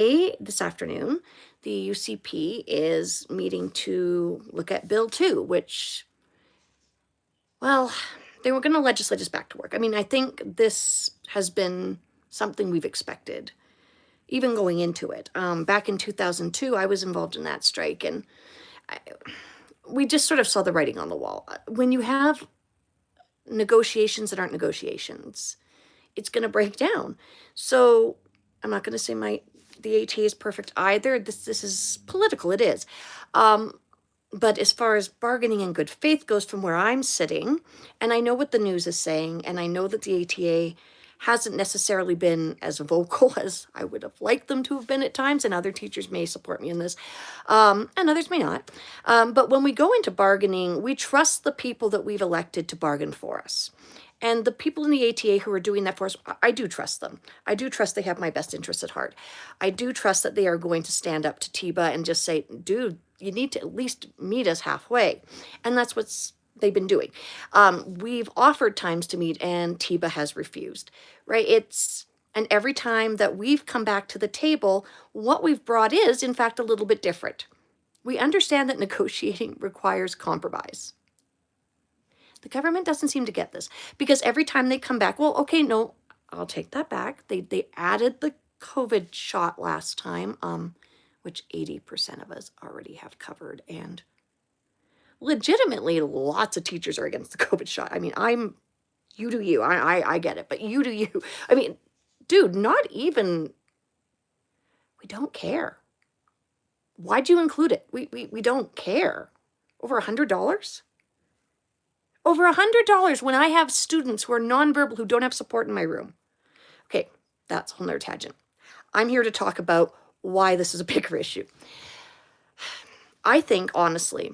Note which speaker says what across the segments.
Speaker 1: This afternoon, the UCP is meeting to look at Bill 2, which, well, they were going to legislate us back to work. I mean, I think this has been something we've expected, even going into it. Back in 2002, I was involved in that strike, and we just sort of saw the writing on the wall. When you have negotiations that aren't negotiations, it's going to break down. So I'm not going to say the ATA is perfect either. This is political. It is. But as far as bargaining in good faith goes, from where I'm sitting, and I know what the news is saying, and I know that the ATA hasn't necessarily been as vocal as I would have liked them to have been at times, and other teachers may support me in this, and others may not. But when we go into bargaining, we trust the people that we've elected to bargain for us. And the people in the ATA who are doing that for us, I do trust them. I do trust they have my best interests at heart. I do trust that they are going to stand up to TIBA and just say, dude, you need to at least meet us halfway. And that's what they've been doing. We've offered times to meet, and TIBA has refused, right? And every time that we've come back to the table, what we've brought is, in fact, a little bit different. We understand that negotiating requires compromise. The government doesn't seem to get this, because every time they come back, well, okay, no, I'll take that back. They added the COVID shot last time, which 80% of us already have covered. And legitimately, lots of teachers are against the COVID shot. I mean, you do you. I get it, but you do you. I mean, dude, not even, we don't care. Why'd you include it? We don't care. Over $100? Over $100 when I have students who are nonverbal who don't have support in my room. Okay, that's a whole nother tangent. I'm here to talk about why this is a bigger issue. I think, honestly,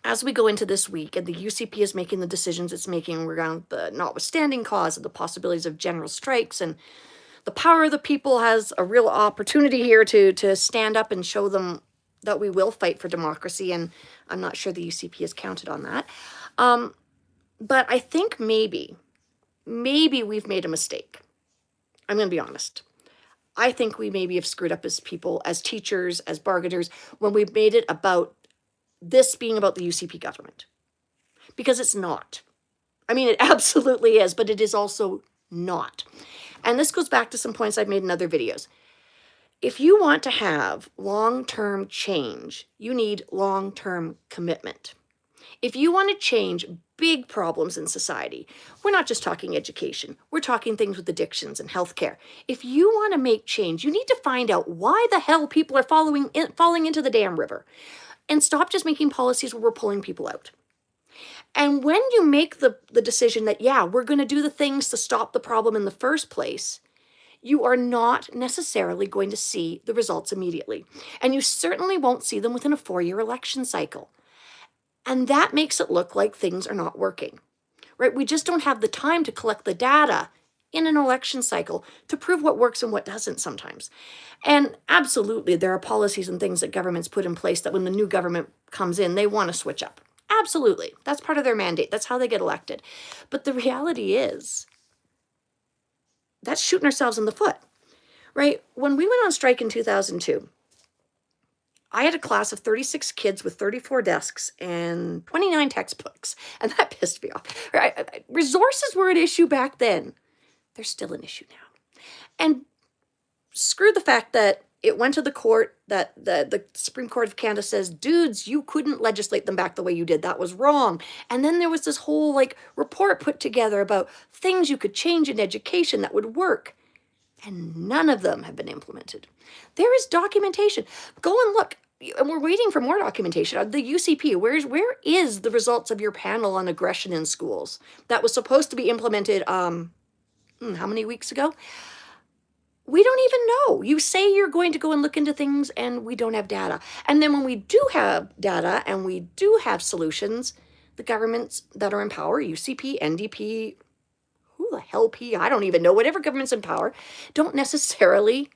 Speaker 1: as we go into this week and the UCP is making the decisions it's making around the notwithstanding cause and the possibilities of general strikes, and the power of the people has a real opportunity here to stand up and show them that we will fight for democracy, and I'm not sure the UCP has counted on that. But I think maybe we've made a mistake. I'm going to be honest. I think we maybe have screwed up as people, as teachers, as bargainers, when we've made it about this being about the UCP government. Because it's not. I mean, it absolutely is, but it is also not. And this goes back to some points I've made in other videos. If you want to have long-term change, you need long-term commitment. If you want to change big problems in society, we're not just talking education, we're talking things with addictions and healthcare. If you want to make change, you need to find out why the hell people are falling into the damn river, and stop just making policies where we're pulling people out. And when you make the decision that, yeah, we're going to do the things to stop the problem in the first place, you are not necessarily going to see the results immediately. And you certainly won't see them within a 4-year election cycle. And that makes it look like things are not working, right? We just don't have the time to collect the data in an election cycle to prove what works and what doesn't sometimes. And absolutely, there are policies and things that governments put in place that when the new government comes in, they want to switch up. Absolutely. That's part of their mandate. That's how they get elected. But the reality is, that's shooting ourselves in the foot, right? When we went on strike in 2002, I had a class of 36 kids with 34 desks and 29 textbooks, and that pissed me off. Right? Resources were an issue back then. They're still an issue now. And screw the fact that it went to the court, that the Supreme Court of Canada says, dudes, you couldn't legislate them back the way you did. That was wrong. And then there was this whole report put together about things you could change in education that would work. And none of them have been implemented. There is documentation. Go and look. And we're waiting for more documentation. The UCP, where is the results of your panel on aggression in schools? That was supposed to be implemented, how many weeks ago? We don't even know. You say you're going to go and look into things, and we don't have data. And then when we do have data and we do have solutions, the governments that are in power, UCP, NDP, who the hell P, I don't even know, whatever government's in power, don't necessarily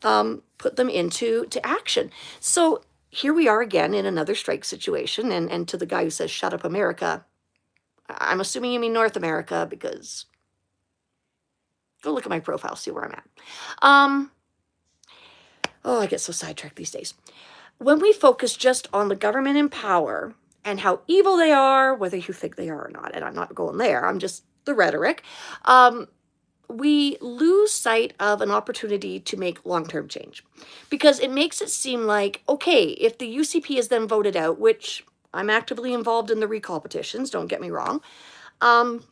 Speaker 1: put them into action. So here we are again in another strike situation. And to the guy who says, shut up, America, I'm assuming you mean North America, because go look at my profile, see where I'm at. I get so sidetracked these days. When we focus just on the government in power and how evil they are, whether you think they are or not, and I'm not going there, I'm just the rhetoric, we lose sight of an opportunity to make long-term change, because it makes it seem like, okay, if the UCP is then voted out, which I'm actively involved in the recall petitions, don't get me wrong, and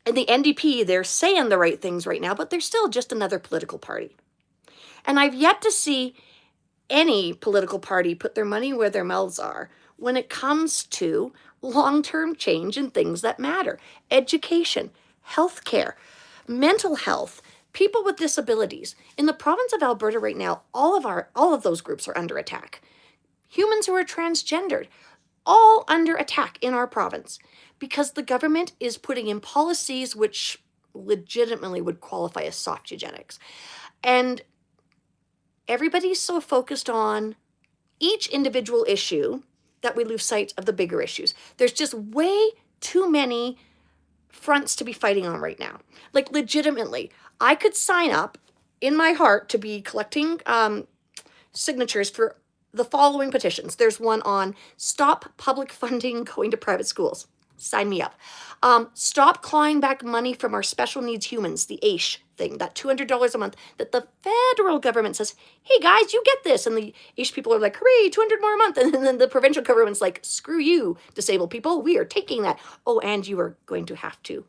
Speaker 1: the NDP, they're saying the right things right now, but they're still just another political party. And I've yet to see any political party put their money where their mouths are when it comes to long-term change in things that matter. Education, healthcare, mental health, people with disabilities. In the province of Alberta right now, all of those groups are under attack. Humans who are transgendered, all under attack in our province because the government is putting in policies which legitimately would qualify as soft eugenics. And everybody's so focused on each individual issue that we lose sight of the bigger issues. There's just way too many fronts to be fighting on right now. Like, legitimately, I could sign up in my heart to be collecting signatures for the following petitions. There's one on stop public funding going to private schools. Sign me up. Stop clawing back money from our special needs humans, the AISH thing, that $200 a month that the federal government says, hey guys, you get this. And the AISH people are like, hooray, 200 more a month. And then the provincial government's like, screw you, disabled people, we are taking that. Oh, and you are going to have to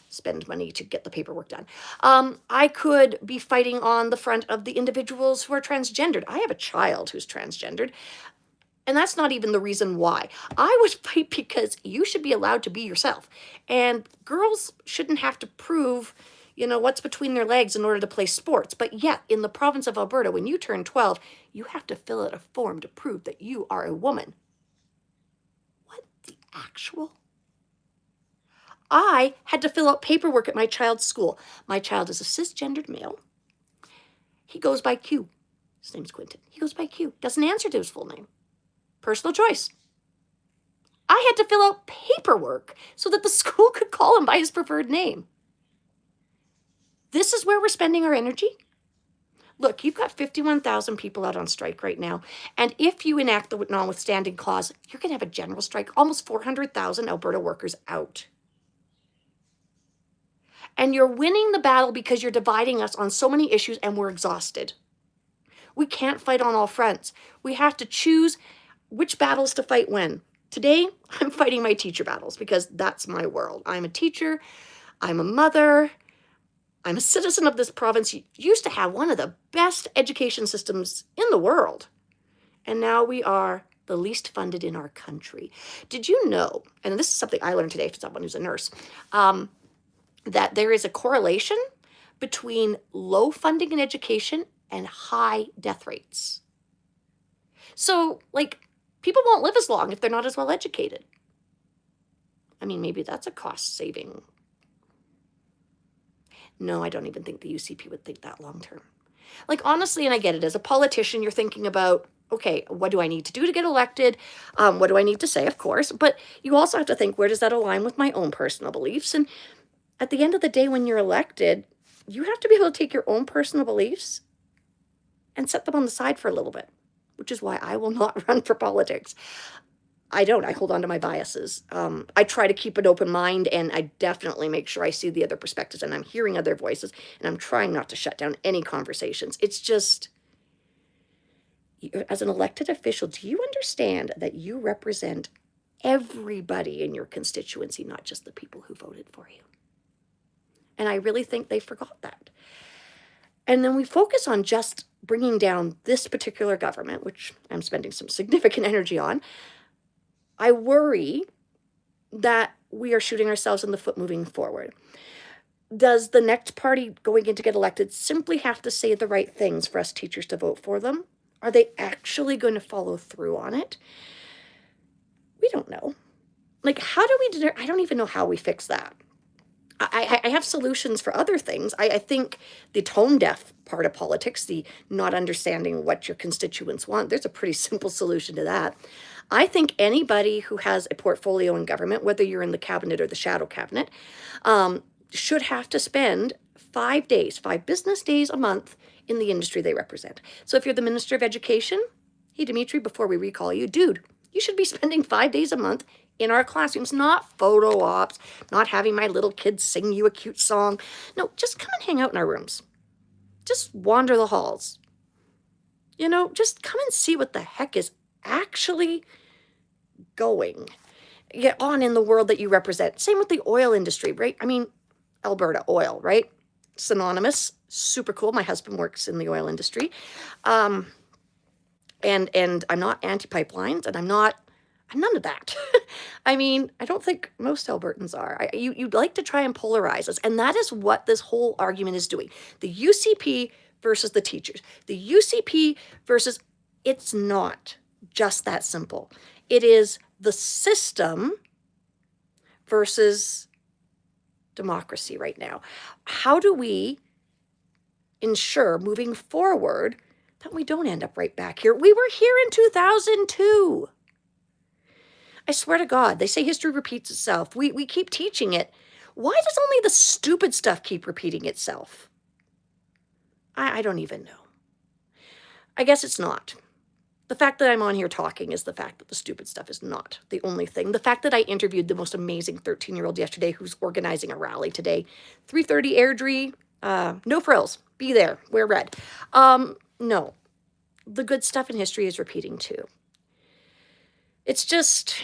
Speaker 1: spend money to get the paperwork done. I could be fighting on the front of the individuals who are transgendered. I have a child who's transgendered. And that's not even the reason why. I would fight because you should be allowed to be yourself. And girls shouldn't have to prove, what's between their legs in order to play sports. But yet, in the province of Alberta, when you turn 12, you have to fill out a form to prove that you are a woman. What the actual? I had to fill out paperwork at my child's school. My child is a cisgendered male. He goes by Q. His name's Quentin. He goes by Q. Doesn't answer to his full name. Personal choice. I had to fill out paperwork so that the school could call him by his preferred name. This is where we're spending our energy. Look, you've got 51,000 people out on strike right now. And if you enact the notwithstanding clause, you're going to have a general strike. Almost 400,000 Alberta workers out. And you're winning the battle because you're dividing us on so many issues and we're exhausted. We can't fight on all fronts. We have to choose which battles to fight when. Today, I'm fighting my teacher battles because that's my world. I'm a teacher. I'm a mother. I'm a citizen of this province. You used to have one of the best education systems in the world. And now we are the least funded in our country. Did you know, and this is something I learned today from someone who's a nurse, that there is a correlation between low funding in education and high death rates. So, people won't live as long if they're not as well educated. I mean, maybe that's a cost saving. No, I don't even think the UCP would think that long term. Honestly, and I get it, as a politician, you're thinking about, okay, what do I need to do to get elected? What do I need to say, of course? But you also have to think, where does that align with my own personal beliefs? And at the end of the day, when you're elected, you have to be able to take your own personal beliefs and set them on the side for a little bit, which is why I will not run for politics. I hold on to my biases. I try to keep an open mind, and I definitely make sure I see the other perspectives and I'm hearing other voices, and I'm trying not to shut down any conversations. It's just, as an elected official, do you understand that you represent everybody in your constituency, not just the people who voted for you? And I really think they forgot that. And then we focus on just bringing down this particular government, which I'm spending some significant energy on. I worry that we are shooting ourselves in the foot moving forward. Does the next party going in to get elected simply have to say the right things for us teachers to vote for them? Are they actually going to follow through on it? We don't know. How do we I don't even know how we fix that. I have solutions for other things. I think the tone deaf part of politics, the not understanding what your constituents want, there's a pretty simple solution to that. I think anybody who has a portfolio in government, whether you're in the cabinet or the shadow cabinet, should have to spend 5 business days a month in the industry they represent. So if you're the Minister of Education, hey, Dimitri, before we recall you, dude, you should be spending 5 days a month in our classrooms, not photo ops, not having my little kids sing you a cute song. No, just come and hang out in our rooms. Just wander the halls. You know, just come and see what the heck is actually going get on in the world that you represent. Same with the oil industry, right? I mean, Alberta oil, right? Synonymous, super cool. My husband works in the oil industry. And I'm not anti-pipelines, and I'm none of that. I mean, I don't think most Albertans are. You'd like to try and polarize us, and that is what this whole argument is doing. The UCP versus the teachers. The UCP versus, it's not just that simple. It is the system versus democracy right now. How do we ensure moving forward that we don't end up right back here? We were here in 2002. I swear to God, they say history repeats itself. We keep teaching it. Why does only the stupid stuff keep repeating itself? I don't even know. I guess it's not. The fact that I'm on here talking is the fact that the stupid stuff is not the only thing. The fact that I interviewed the most amazing 13-year-old yesterday who's organizing a rally today. 3:30 Airdrie, no frills. Be there. Wear red. No. The good stuff in history is repeating too. It's just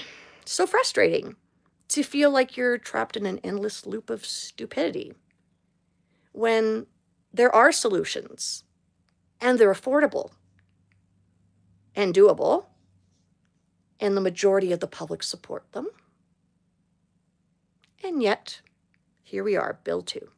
Speaker 1: so frustrating to feel like you're trapped in an endless loop of stupidity when there are solutions and they're affordable and doable, and the majority of the public support them. And yet, here we are, Bill 2,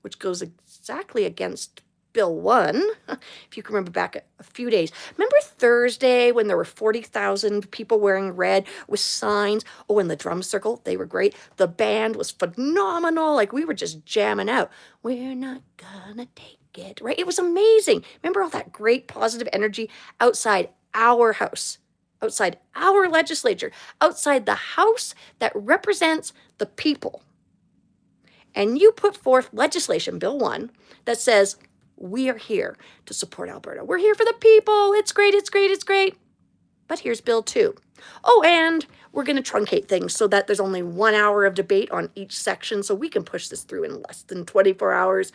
Speaker 1: which goes exactly against Bill 1, if you can remember back a few days. Remember Thursday when there were 40,000 people wearing red with signs? Oh, in the drum circle, they were great. The band was phenomenal. Like, we were just jamming out. We're not gonna take it, right? It was amazing. Remember all that great positive energy outside our house, outside our legislature, outside the house that represents the people. And you put forth legislation, Bill 1, that says, we are here to support Alberta. We're here for the people. It's great, it's great, it's great. But here's Bill 2. Oh, and we're going to truncate things so that there's only 1 hour of debate on each section so we can push this through in less than 24 hours.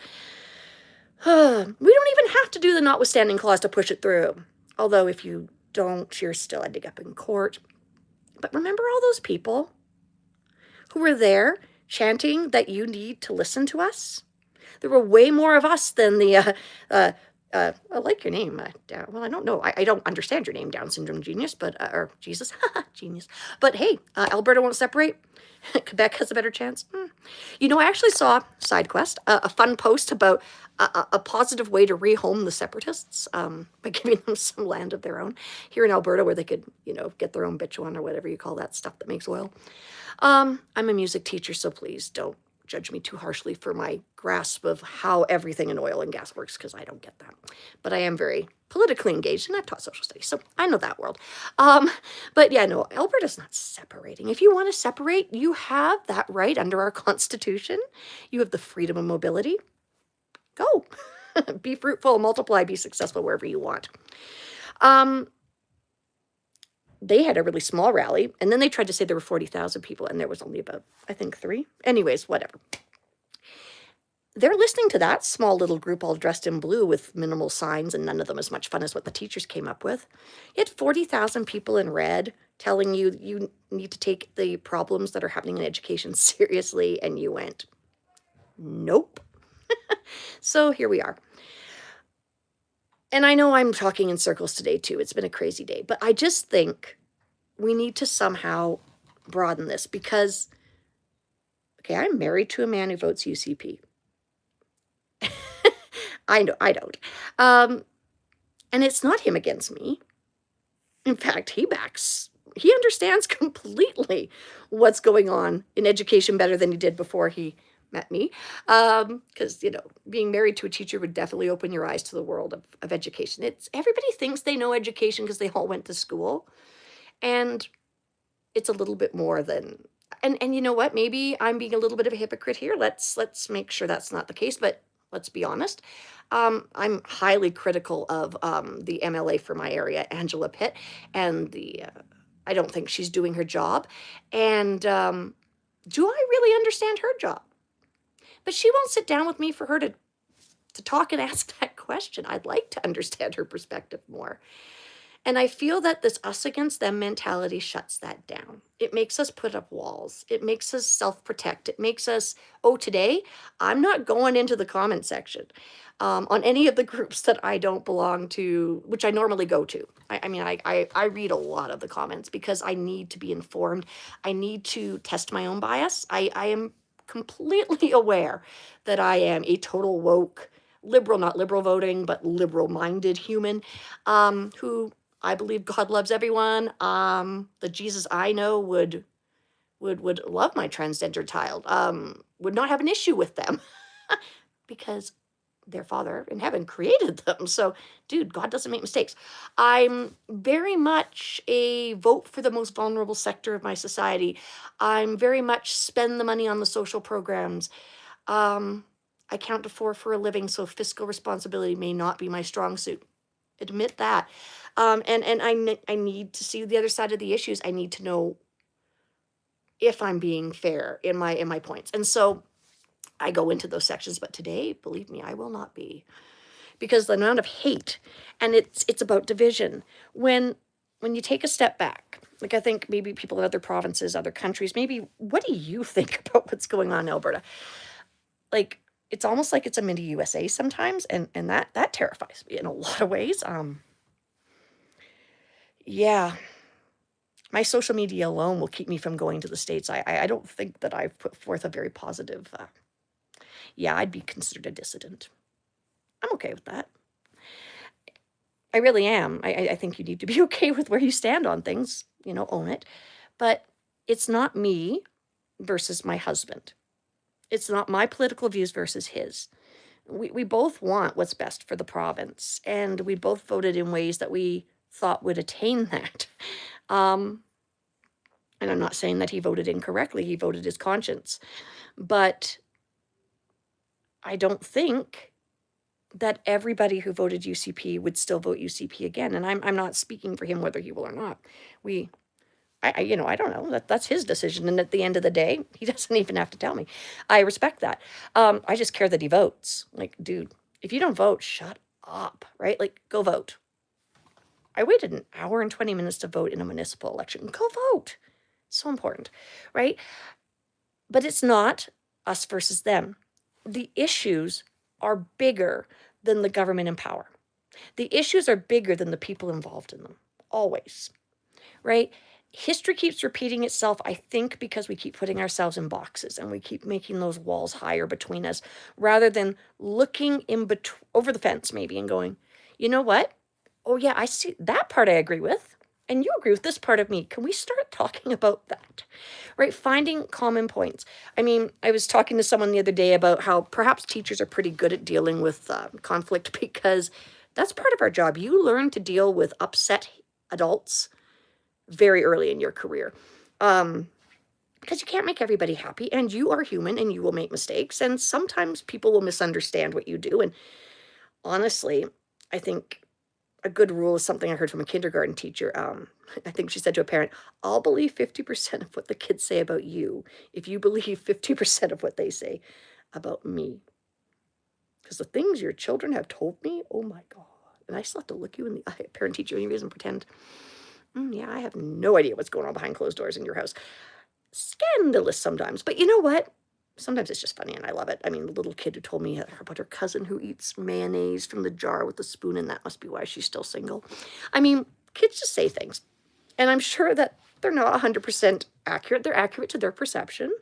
Speaker 1: We don't even have to do the notwithstanding clause to push it through. Although if you don't, you're still ending up in court. But remember all those people who were there chanting that you need to listen to us? There were way more of us than the, I like your name. Well, I don't know. I don't understand your name, Down syndrome genius, but, or Jesus, genius. But hey, Alberta won't separate. Quebec has a better chance. You know, I actually saw, side quest, a fun post about a positive way to rehome the separatists by giving them some land of their own here in Alberta where they could, you know, get their own bitumen or whatever you call that stuff that makes oil. I'm a music teacher, so please don't judge me too harshly for my grasp of how everything in oil and gas works, because I don't get that. But I am very politically engaged, and I've taught social studies, so I know that world. But yeah, no, Alberta's not separating. If you want to separate, you have that right under our Constitution. You have the freedom of mobility. Go. Be fruitful, multiply, be successful wherever you want. They had a really small rally, and then they tried to say there were 40,000 people, and there was only about, I think, 3. Anyways, whatever. They're listening to that small little group all dressed in blue with minimal signs, and none of them as much fun as what the teachers came up with. You had 40,000 people in red telling you you need to take the problems that are happening in education seriously, and you went, nope. So here we are. And I know I'm talking in circles today too. It's been a crazy day, but I just think we need to somehow broaden this because, okay, I'm married to a man who votes UCP. I know, I don't. And it's not him against me. In fact, he understands completely what's going on in education better than he did before he met me. Because, you know, being married to a teacher would definitely open your eyes to the world of education. Everybody thinks they know education because they all went to school. And it's a little bit more than, and you know what, maybe I'm being a little bit of a hypocrite here. Let's make sure that's not the case, but let's be honest. I'm highly critical of the MLA for my area, Angela Pitt, and I don't think she's doing her job. And do I really understand her job? But she won't sit down with me for her to talk and ask that question. I'd like to understand her perspective more. And I feel that this us against them mentality shuts that down. It makes us put up walls. It makes us self-protect. It makes us, oh, today I'm not going into the comment section on any of the groups that I don't belong to, which I normally go to. I read a lot of the comments because I need to be informed. I need to test my own bias. I am completely aware that I am a total woke liberal, not liberal voting, but liberal minded human who I believe God loves everyone. The Jesus I know would love my transgender child. Would not have an issue with them because their Father in heaven created them. So, dude, God doesn't make mistakes. I'm very much a vote for the most vulnerable sector of my society. I'm very much spend the money on the social programs. I count to four for a living, so fiscal responsibility may not be my strong suit. Admit that. And I need to see the other side of the issues. I need to know if I'm being fair in my points. And so I go into those sections, but today, believe me, I will not be. Because the amount of hate, and it's about division. When you take a step back, like I think maybe people in other provinces, other countries, maybe what do you think about what's going on in Alberta? Like it's almost like it's a mini USA sometimes, and that terrifies me in a lot of ways. Yeah, my social media alone will keep me from going to the States. I don't think that I've put forth a very positive, yeah, I'd be considered a dissident. I'm okay with that. I really am. I think you need to be okay with where you stand on things, own it. But it's not me versus my husband. It's not my political views versus his. We both want what's best for the province, and we both voted in ways that we thought would attain that. And I'm not saying that he voted incorrectly. He voted his conscience. But I don't think that everybody who voted UCP would still vote UCP again. And I'm not speaking for him whether he will or not. I don't know. That's his decision. And at the end of the day, he doesn't even have to tell me. I respect that. I just care that he votes. Like, dude, if you don't vote, shut up, right? Like, go vote. I waited an hour and 20 minutes to vote in a municipal election. Go vote. So important, right? But it's not us versus them. The issues are bigger than the government in power. The issues are bigger than the people involved in them, always, right? History keeps repeating itself, I think, because we keep putting ourselves in boxes and we keep making those walls higher between us rather than looking over the fence maybe and going, you know what? Oh, yeah, I see that part I agree with. And you agree with this part of me. Can we start talking about that? Right? Finding common points. I mean, I was talking to someone the other day about how perhaps teachers are pretty good at dealing with conflict because that's part of our job. You learn to deal with upset adults very early in your career. Because you can't make everybody happy, and you are human and you will make mistakes. And sometimes people will misunderstand what you do. And honestly, I think a good rule is something I heard from a kindergarten teacher. I think she said to a parent, I'll believe 50% of what the kids say about you if you believe 50% of what they say about me. Because the things your children have told me, oh my God. And I still have to look you in the eye, parent teacher interviews, and pretend, yeah, I have no idea what's going on behind closed doors in your house. Scandalous sometimes. But you know what? Sometimes it's just funny and I love it. I mean, the little kid who told me about her cousin who eats mayonnaise from the jar with a spoon, and that must be why she's still single. I mean, kids just say things. And I'm sure that they're not 100% accurate. They're accurate to their perception.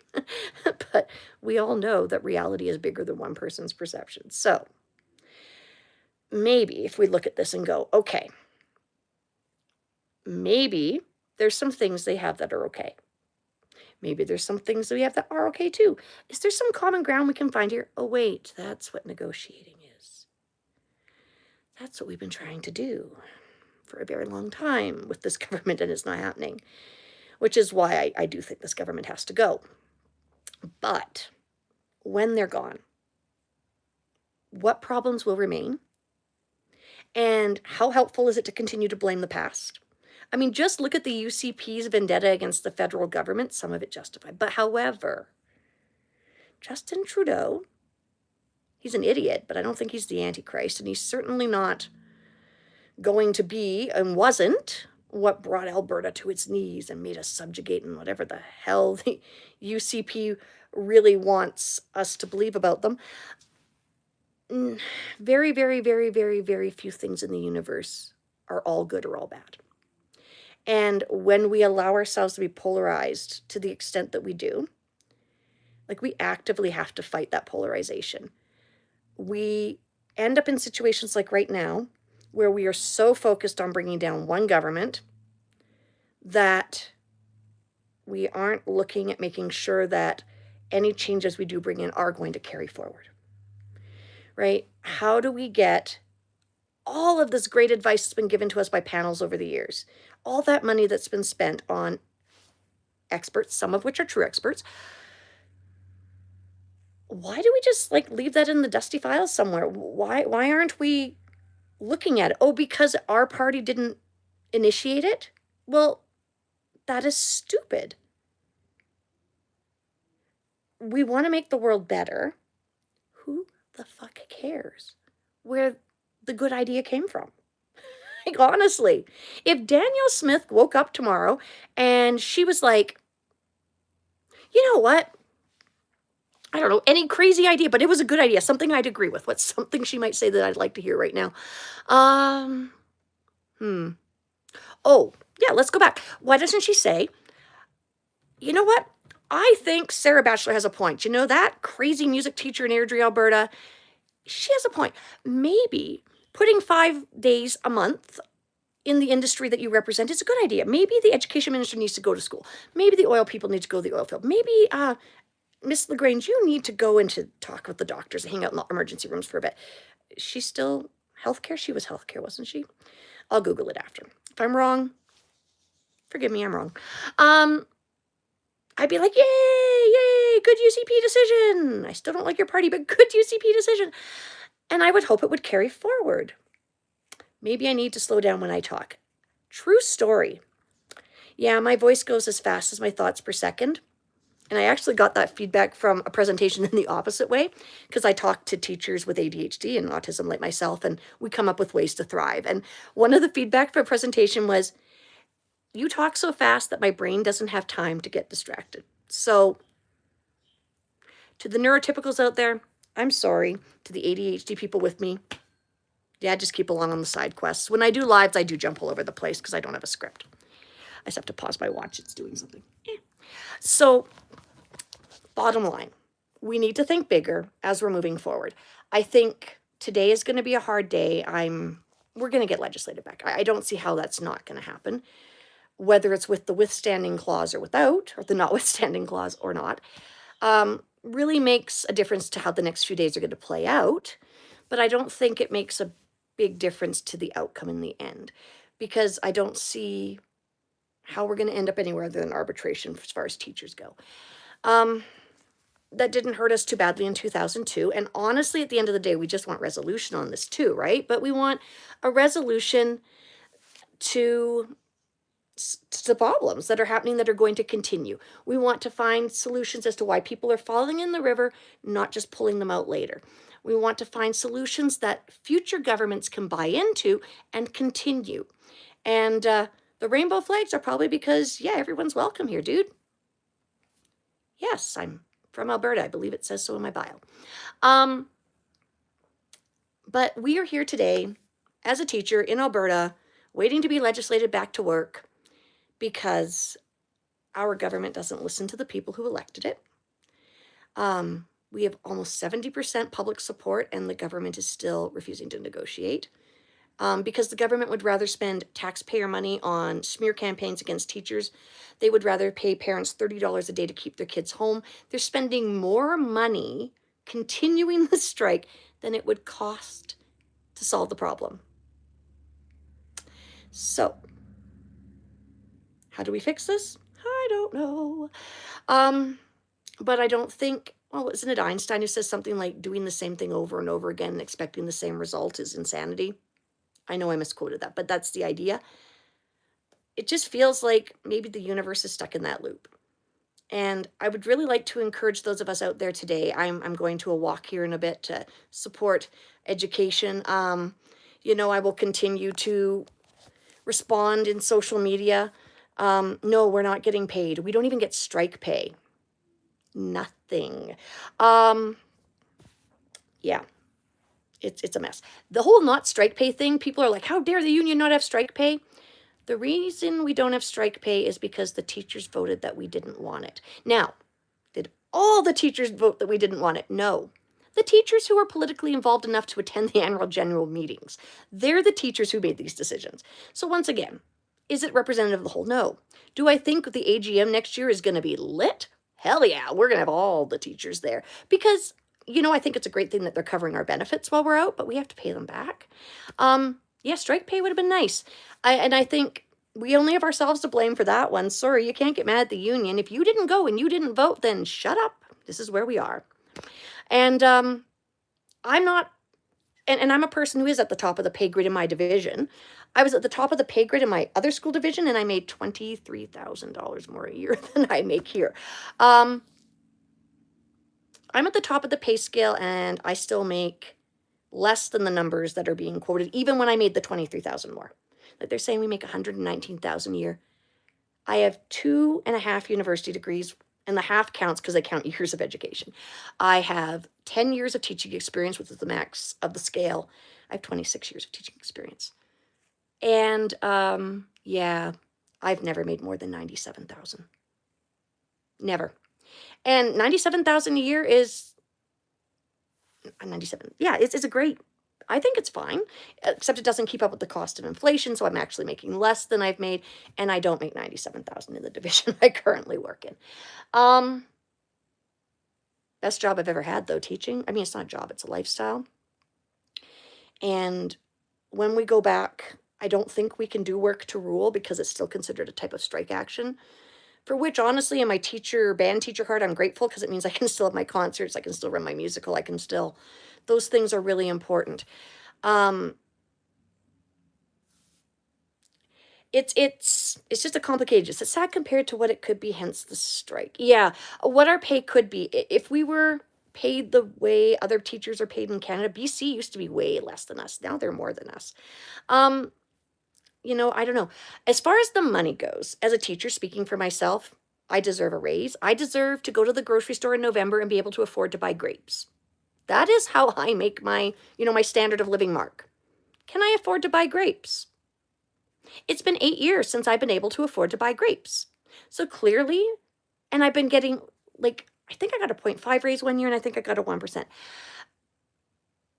Speaker 1: But we all know that reality is bigger than one person's perception. So maybe if we look at this and go, okay, maybe there's some things they have that are okay. Maybe there's some things that we have that are okay too. Is there some common ground we can find here? Oh, wait, that's what negotiating is. That's what we've been trying to do for a very long time with this government, and it's not happening, which is why I do think this government has to go. But when they're gone, what problems will remain, and how helpful is it to continue to blame the past? I mean, just look at the UCP's vendetta against the federal government, some of it justified. But however, Justin Trudeau, he's an idiot, but I don't think he's the Antichrist, and he's certainly not going to be, and wasn't, what brought Alberta to its knees and made us subjugate and whatever the hell the UCP really wants us to believe about them. Very, very, very, very, very few things in the universe are all good or all bad. And when we allow ourselves to be polarized to the extent that we do, like, we actively have to fight that polarization. We end up in situations like right now where we are so focused on bringing down one government that we aren't looking at making sure that any changes we do bring in are going to carry forward, right? How do we get all of this great advice that's been given to us by panels over the years, all that money that's been spent on experts, some of which are true experts, why do we just like leave that in the dusty files somewhere? Why aren't we looking at it? Oh, because our party didn't initiate it? Well, that is stupid. We want to make the world better. Who the fuck cares where the good idea came from? Like, honestly, if Danielle Smith woke up tomorrow and she was like, you know what? I don't know, any crazy idea, but it was a good idea, something I'd agree with. What's something she might say that I'd like to hear right now? Oh, yeah, let's go back. Why doesn't she say, you know what? I think Sarah Batchelor has a point. You know, that crazy music teacher in Airdrie, Alberta, she has a point. Maybe putting 5 days a month in the industry that you represent is a good idea. Maybe the education minister needs to go to school. Maybe the oil people need to go to the oil field. Maybe Miss LaGrange, you need to go in to talk with the doctors and hang out in the emergency rooms for a bit. She's still healthcare? She was healthcare, wasn't she? I'll Google it after. If I'm wrong, forgive me, I'm wrong. I'd be like, yay, yay, good UCP decision. I still don't like your party, but good UCP decision. And I would hope it would carry forward. Maybe I need to slow down when I talk. True story. Yeah, my voice goes as fast as my thoughts per second. And I actually got that feedback from a presentation in the opposite way, because I talk to teachers with ADHD and autism like myself, and we come up with ways to thrive. And one of the feedback for a presentation was, you talk so fast that my brain doesn't have time to get distracted. So to the neurotypicals out there, I'm sorry. To the ADHD people with me, yeah, just keep along on the side quests. When I do lives, I do jump all over the place because I don't have a script. I just have to pause my watch. It's doing something. So bottom line, we need to think bigger as we're moving forward. I think today is going to be a hard day. We're going to get legislated back. I don't see how that's not going to happen, whether it's with the withstanding clause or without, or the notwithstanding clause or not, really makes a difference to how the next few days are going to play out. But I don't think it makes a big difference to the outcome in the end, because I don't see how we're going to end up anywhere other than arbitration as far as teachers go. That didn't hurt us too badly in 2002. And honestly, at the end of the day, we just want resolution on this too, right? But we want a resolution to the problems that are happening that are going to continue. We want to find solutions as to why people are falling in the river, not just pulling them out later. We want to find solutions that future governments can buy into and continue. And the rainbow flags are probably because, yeah, everyone's welcome here, dude. Yes, I'm from Alberta. I believe it says so in my bio. But we are here today as a teacher in Alberta, waiting to be legislated back to work because our government doesn't listen to the people who elected it. We have almost 70% public support, and the government is still refusing to negotiate. Because the government would rather spend taxpayer money on smear campaigns against teachers. They would rather pay parents $30 a day to keep their kids home. They're spending more money continuing the strike than it would cost to solve the problem. So, how do we fix this? I don't know. But I don't think well, isn't it Einstein who says something like doing the same thing over and over again and expecting the same result is insanity? I know I misquoted that, but that's the idea. It just feels like maybe the universe is stuck in that loop. And I would really like to encourage those of us out there today. I'm going to a walk here in a bit to support education. I will continue to respond in social media. No, we're not getting paid. We don't even get strike pay. Nothing. Yeah, it's a mess. The whole not strike pay thing, people are like, how dare the union not have strike pay? The reason we don't have strike pay is because the teachers voted that we didn't want it. Now, did all the teachers vote that we didn't want it? No. The teachers who are politically involved enough to attend the annual general meetings. They're the teachers who made these decisions. So once again, is it representative of the whole? No. Do I think the AGM next year is going to be lit? Hell yeah, we're going to have all the teachers there. Because, I think it's a great thing that they're covering our benefits while we're out, but we have to pay them back. Yeah, strike pay would have been nice. I think we only have ourselves to blame for that one. Sorry, you can't get mad at the union. If you didn't go and you didn't vote, then shut up. This is where we are. And I'm not, and I'm a person who is at the top of the pay grade in my division. I was at the top of the pay grade in my other school division, and I made $23,000 more a year than I make here. I'm at the top of the pay scale, and I still make less than the numbers that are being quoted, even when I made the 23,000 more. Like they're saying we make 119,000 a year. I have 2.5 university degrees, and the half counts because I count years of education. I have 10 years of teaching experience, which is the max of the scale. I have 26 years of teaching experience. And yeah, I've never made more than 97,000. Never. And 97,000 a year is 97. Yeah, it's a great, I think it's fine, except it doesn't keep up with the cost of inflation, so I'm actually making less than I've made, and I don't make 97,000 in the division I currently work in. Best job I've ever had, though, teaching. I mean, it's not a job, it's a lifestyle. And when we go back, I don't think we can do work to rule because it's still considered a type of strike action, for which, honestly, in my band teacher card, I'm grateful because it means I can still have my concerts, I can still run my musical, I can still, those things are really important. It's just a complicated, it's sad compared to what it could be, hence the strike. Yeah, what our pay could be if we were paid the way other teachers are paid in Canada. BC used to be way less than us. Now they're more than us. I don't know. As far as the money goes, as a teacher, speaking for myself, I deserve a raise. I deserve to go to the grocery store in November and be able to afford to buy grapes. That is how I make my, my standard of living mark. Can I afford to buy grapes? It's been 8 years since I've been able to afford to buy grapes. So clearly, and I've been getting, I think I got a 0.5 raise one year, and I think I got a 1%.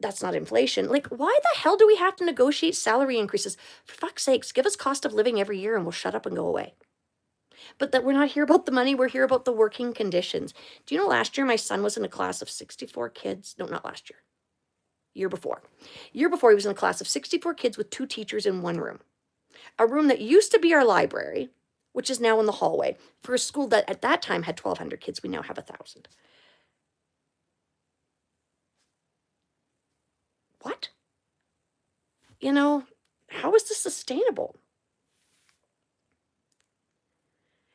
Speaker 1: That's not inflation. Why the hell do we have to negotiate salary increases? For fuck's sakes, give us cost of living every year and we'll shut up and go away. But that we're not here about the money, we're here about the working conditions. Do you know last year my son was in a class of 64 kids? No, not last year. Year before. Year before he was in a class of 64 kids with 2 teachers in one room. A room that used to be our library, which is now in the hallway, for a school that at that time had 1,200 kids. We now have 1,000. What? How is this sustainable?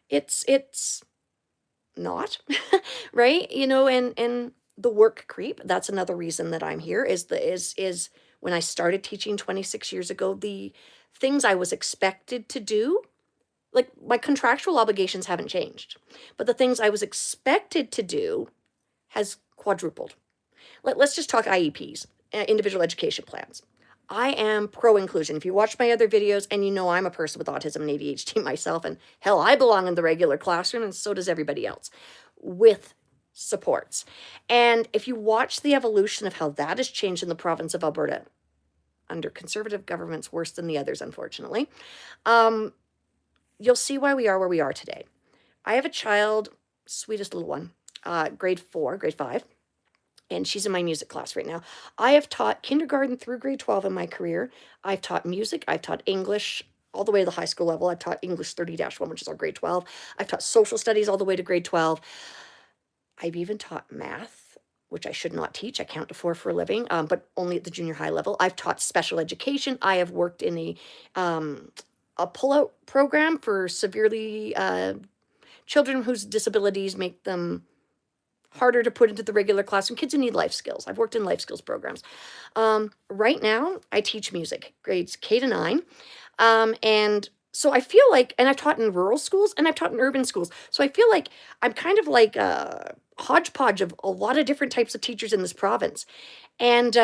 Speaker 1: It's not, right? And the work creep, that's another reason that I'm here, is when I started teaching 26 years ago, the things I was expected to do, like my contractual obligations haven't changed, but the things I was expected to do has quadrupled. Let's just talk IEPs, individual education plans. I am pro-inclusion. If you watch my other videos, and I'm a person with autism and ADHD myself, and hell, I belong in the regular classroom, and so does everybody else, with supports. And if you watch the evolution of how that has changed in the province of Alberta, under conservative governments, worse than the others, unfortunately, you'll see why we are where we are today. I have a child, sweetest little one, grade 5, and she's in my music class right now. I have taught kindergarten through grade 12 in my career. I've taught music, I've taught English all the way to the high school level. I've taught English 30-1, which is our grade 12. I've taught social studies all the way to grade 12. I've even taught math, which I should not teach. I count to four for a living, but only at the junior high level. I've taught special education. I have worked in a pull-out program for severely children whose disabilities make them harder to put into the regular classroom, kids who need life skills. I've worked in life skills programs. Right now, I teach music, grades K to 9. And so I feel like, and I've taught in rural schools and I've taught in urban schools. So I feel like I'm kind of like a hodgepodge of a lot of different types of teachers in this province. And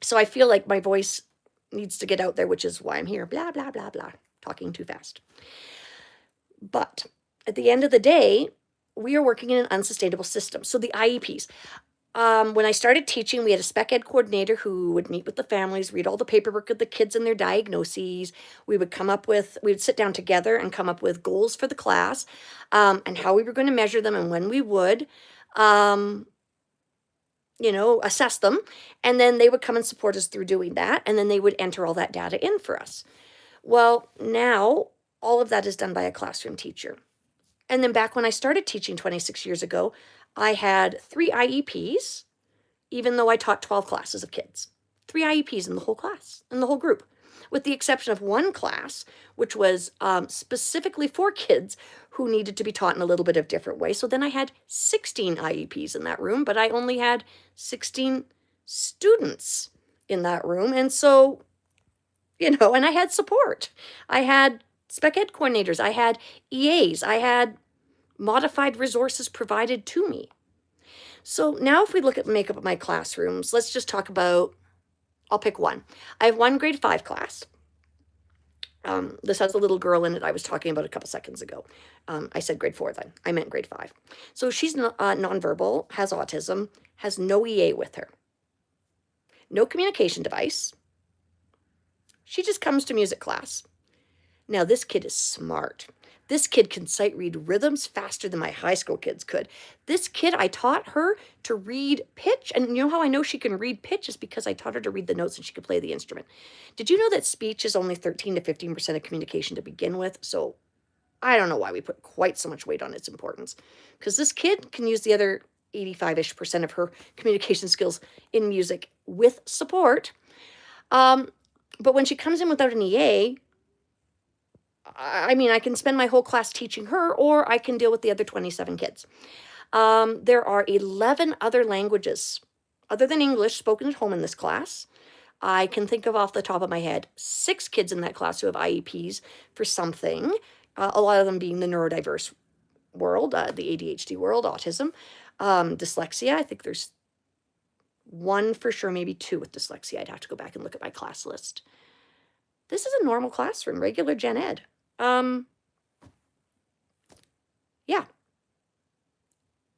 Speaker 1: so I feel like my voice needs to get out there, which is why I'm here. Blah, blah, blah, blah. Talking too fast. But at the end of the day, we are working in an unsustainable system. So the IEPs. When I started teaching, we had a spec ed coordinator who would meet with the families, read all the paperwork of the kids and their diagnoses. We would sit down together and come up with goals for the class, and how we were going to measure them and when we would, assess them. And then they would come and support us through doing that. And then they would enter all that data in for us. Well, now all of that is done by a classroom teacher. And then back when I started teaching 26 years ago, I had 3 IEPs, even though I taught 12 classes of kids. 3 IEPs in the whole class, in the whole group, with the exception of one class, which was specifically for kids who needed to be taught in a little bit of different way. So then I had 16 IEPs in that room, but I only had 16 students in that room. And so, and I had support. I had spec ed coordinators. I had EAs. I had modified resources provided to me. So now if we look at the makeup of my classrooms, let's just talk about, I'll pick one. I have one grade 5 class. This has a little girl in it I was talking about a couple seconds ago. I said grade 4 then. I meant grade 5. So she's nonverbal, has autism, has no EA with her. No communication device. She just comes to music class. Now this kid is smart. This kid can sight read rhythms faster than my high school kids could. This kid, I taught her to read pitch. And you know how I know she can read pitch is because I taught her to read the notes and she could play the instrument. Did you know that speech is only 13 to 15% of communication to begin with? So I don't know why we put quite so much weight on its importance. Because this kid can use the other 85-ish% of her communication skills in music with support. But when she comes in without an EA, I can spend my whole class teaching her, or I can deal with the other 27 kids. There are 11 other languages other than English spoken at home in this class. I can think of off the top of my head 6 kids in that class who have IEPs for something, a lot of them being the neurodiverse world, the ADHD world, autism, dyslexia. I think there's 1 for sure, maybe 2 with dyslexia. I'd have to go back and look at my class list. This is a normal classroom, regular gen ed. Yeah.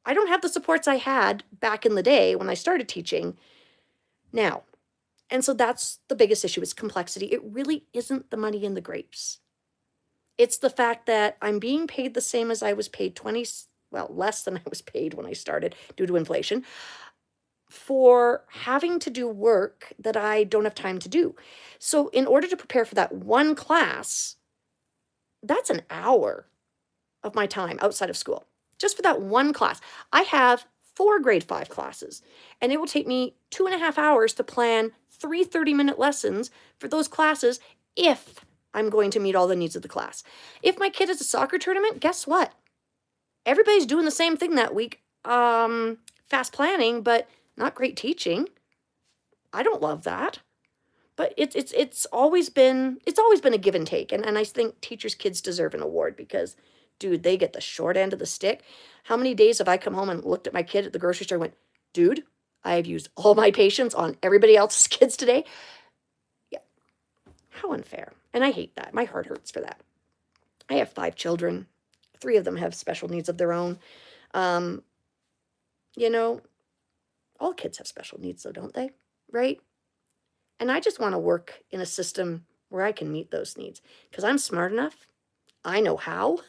Speaker 1: I don't have the supports I had back in the day when I started teaching now. And so that's the biggest issue is complexity. It really isn't the money in the grapes. It's the fact that I'm being paid the same as I was paid less than I was paid when I started due to inflation, for having to do work that I don't have time to do. So in order to prepare for that one class, that's an hour of my time outside of school, just for that one class. I have 4 grade 5 classes, and it will take me 2.5 hours to plan 3 30-minute lessons for those classes if I'm going to meet all the needs of the class. If my kid has a soccer tournament, guess what? Everybody's doing the same thing that week. Fast planning, but not great teaching. I don't love that. But it's always been a give and take. And I think teachers' kids deserve an award because, dude, they get the short end of the stick. How many days have I come home and looked at my kid at the grocery store and went, dude, I have used all my patience on everybody else's kids today? Yeah. How unfair. And I hate that. My heart hurts for that. I have 5 children. 3 of them have special needs of their own. All kids have special needs though, don't they? Right? And I just want to work in a system where I can meet those needs because I'm smart enough. I know how.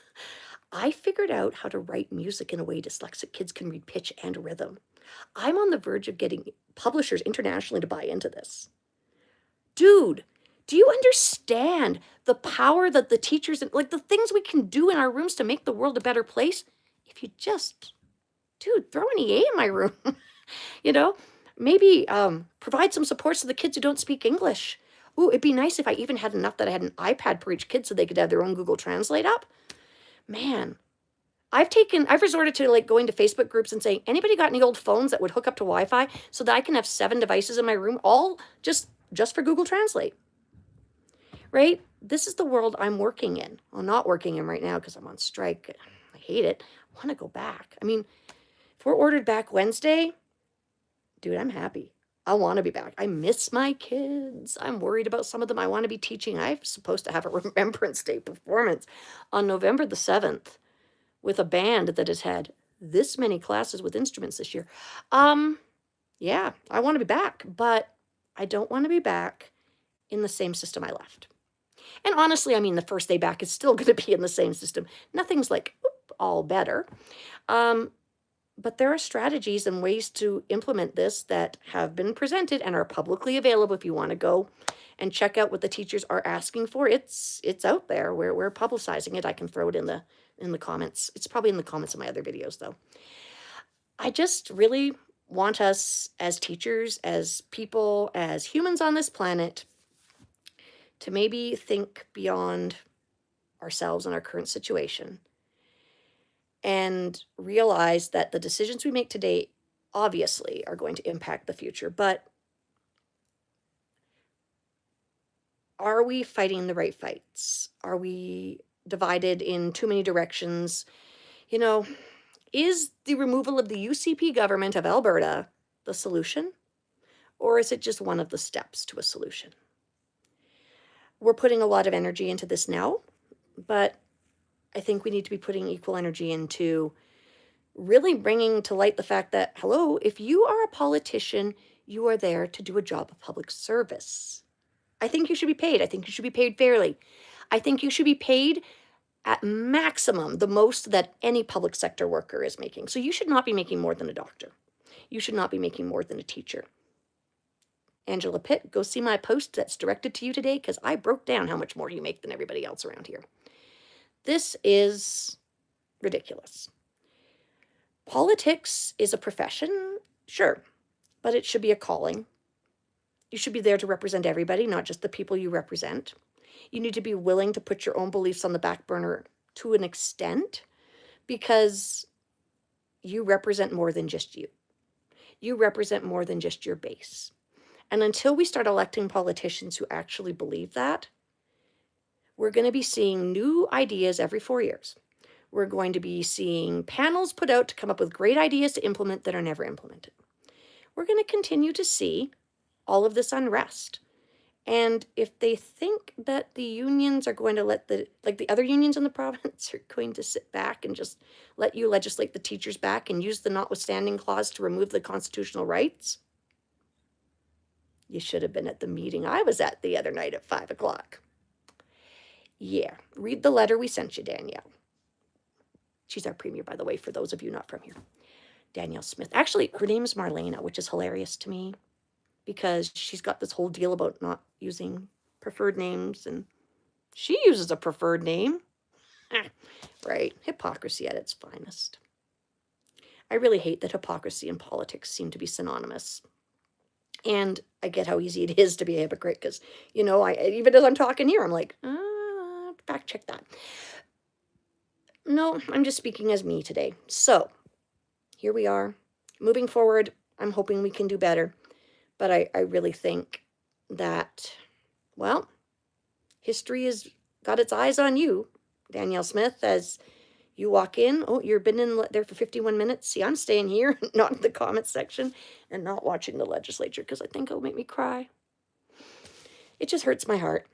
Speaker 1: I figured out how to write music in a way dyslexic kids can read pitch and rhythm. I'm on the verge of getting publishers internationally to buy into this. Dude, do you understand the power that the teachers, like the things we can do in our rooms to make the world a better place? if you just, dude, throw an EA in my room, you know, maybe provide some supports to the kids who don't speak English. Ooh, it'd be nice if I even had enough that I had an iPad per each kid so they could have their own Google Translate up. Man, I've resorted to like going to Facebook groups and saying, anybody got any old phones that would hook up to Wi-Fi so that I can have 7 devices in my room, all just for Google Translate, right? This is the world I'm working in. Well, not working in right now because I'm on strike. I hate it. I want to go back. I mean, if we're ordered back Wednesday, dude, I'm happy. I want to be back. I miss my kids. I'm worried about some of them. I want to be teaching. I'm supposed to have a Remembrance Day performance on November the 7th with a band that has had this many classes with instruments this year. Yeah, I want to be back, but I don't want to be back in the same system I left. And honestly, I mean, the first day back is still going to be in the same system. Nothing's like all better. But there are strategies and ways to implement this that have been presented and are publicly available if you want to go and check out what the teachers are asking for. It's out there. We're publicizing it. I can throw it in the comments. It's probably in the comments of my other videos though. I just really want us as teachers, as people, as humans on this planet to maybe think beyond ourselves and our current situation and realize that the decisions we make today obviously are going to impact the future, but are we fighting the right fights? Are we divided in too many directions? You know, is the removal of the UCP government of Alberta the solution? Or is it just one of the steps to a solution? We're putting a lot of energy into this now, but I think we need to be putting equal energy into really bringing to light the fact that, hello, if you are a politician, you are there to do a job of public service. I think you should be paid. I think you should be paid fairly. I think you should be paid at maximum the most that any public sector worker is making. So you should not be making more than a doctor. You should not be making more than a teacher. Angela Pitt, go see my post that's directed to you today because I broke down how much more you make than everybody else around here. This is ridiculous. Politics is a profession, sure, but it should be a calling. You should be there to represent everybody, not just the people you represent. You need to be willing to put your own beliefs on the back burner to an extent because you represent more than just you. You represent more than just your base. And until we start electing politicians who actually believe that, we're going to be seeing new ideas every 4 years. We're going to be seeing panels put out to come up with great ideas to implement that are never implemented. We're going to continue to see all of this unrest. And if they think that the unions are going to let the other unions in the province are going to sit back and just let you legislate the teachers back and use the notwithstanding clause to remove the constitutional rights, you should have been at the meeting I was at the other night at 5 o'clock. Yeah, read the letter we sent you, Danielle. She's our premier, by the way, for those of you not from here. Danielle Smith. Actually, her name is Marlena, which is hilarious to me because she's got this whole deal about not using preferred names, and she uses a preferred name. Right, hypocrisy at its finest. I really hate that hypocrisy and politics seem to be synonymous. And I get how easy it is to be a hypocrite because, you know, even as I'm talking here, I'm like, fact check that. No, I'm just speaking as me today. So here we are. Moving forward, I'm hoping we can do better. But I really think that, well, history has got its eyes on you, Danielle Smith, as you walk in. Oh, you've been in there for 51 minutes. See, I'm staying here, not in the comments section, and not watching the legislature because I think it'll make me cry. It just hurts my heart.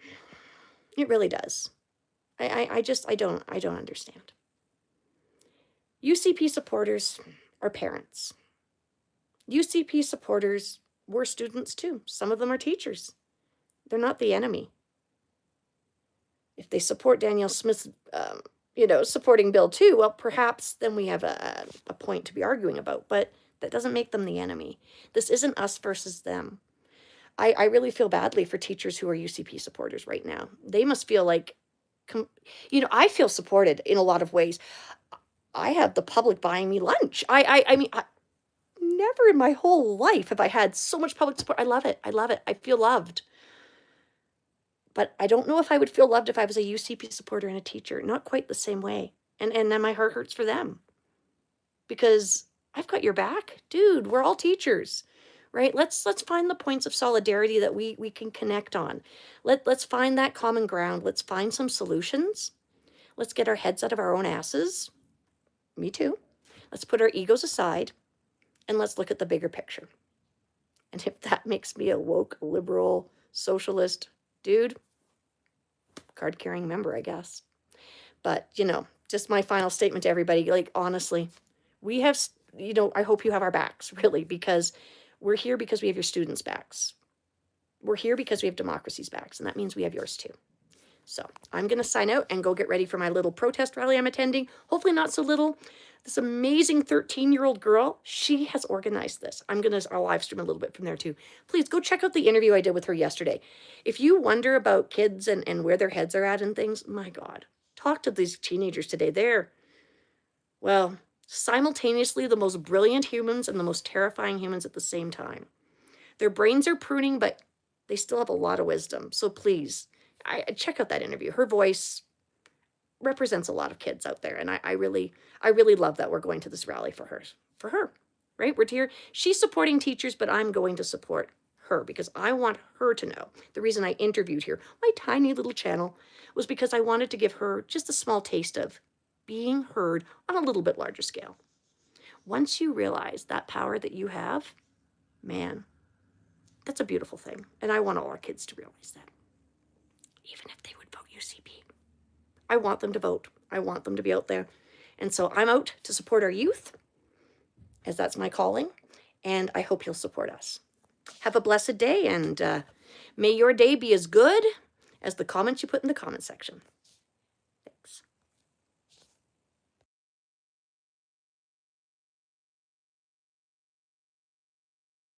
Speaker 1: It really does. I don't understand. UCP supporters are parents. UCP supporters were students too. Some of them are teachers. They're not the enemy. If they support Danielle Smith's, supporting Bill 2, well, perhaps then we have a point to be arguing about, but that doesn't make them the enemy. This isn't us versus them. I really feel badly for teachers who are UCP supporters right now. They must feel like, I feel supported in a lot of ways. I have the public buying me lunch. I mean, never in my whole life have I had so much public support. I love it. I love it. I feel loved. But I don't know if I would feel loved if I was a UCP supporter and a teacher. Not quite the same way. And then my heart hurts for them because I've got your back, dude. We're all teachers, right? Let's find the points of solidarity that we can connect on. Let's find that common ground. Let's find some solutions. Let's get our heads out of our own asses. Me too. Let's put our egos aside and let's look at the bigger picture. And if that makes me a woke, liberal, socialist dude, card carrying member, I guess. But, just my final statement to everybody, like, honestly, we have, I hope you have our backs, really, because we're here because we have your students' backs. We're here because we have democracy's backs, and that means we have yours too. So I'm going to sign out and go get ready for my little protest rally I'm attending. Hopefully not so little. This amazing 13-year-old girl, she has organized this. I'll live stream a little bit from there too. Please go check out the interview I did with her yesterday. If you wonder about kids and where their heads are at and things, my God, talk to these teenagers today. They're, well, simultaneously the most brilliant humans and the most terrifying humans at the same time. Their brains are pruning, but they still have a lot of wisdom. So please, check out that interview. Her voice represents a lot of kids out there, and I really love that we're going to this rally for her, right? We're here. She's supporting teachers, but I'm going to support her because I want her to know. The reason I interviewed here, my tiny little channel, was because I wanted to give her just a small taste of being heard on a little bit larger scale. Once you realize that power that you have, man, that's a beautiful thing. And I want all our kids to realize that. Even if they would vote UCP. I want them to vote. I want them to be out there. And so I'm out to support our youth, as that's my calling. And I hope you'll support us. Have a blessed day, and may your day be as good as the comments you put in the comment section.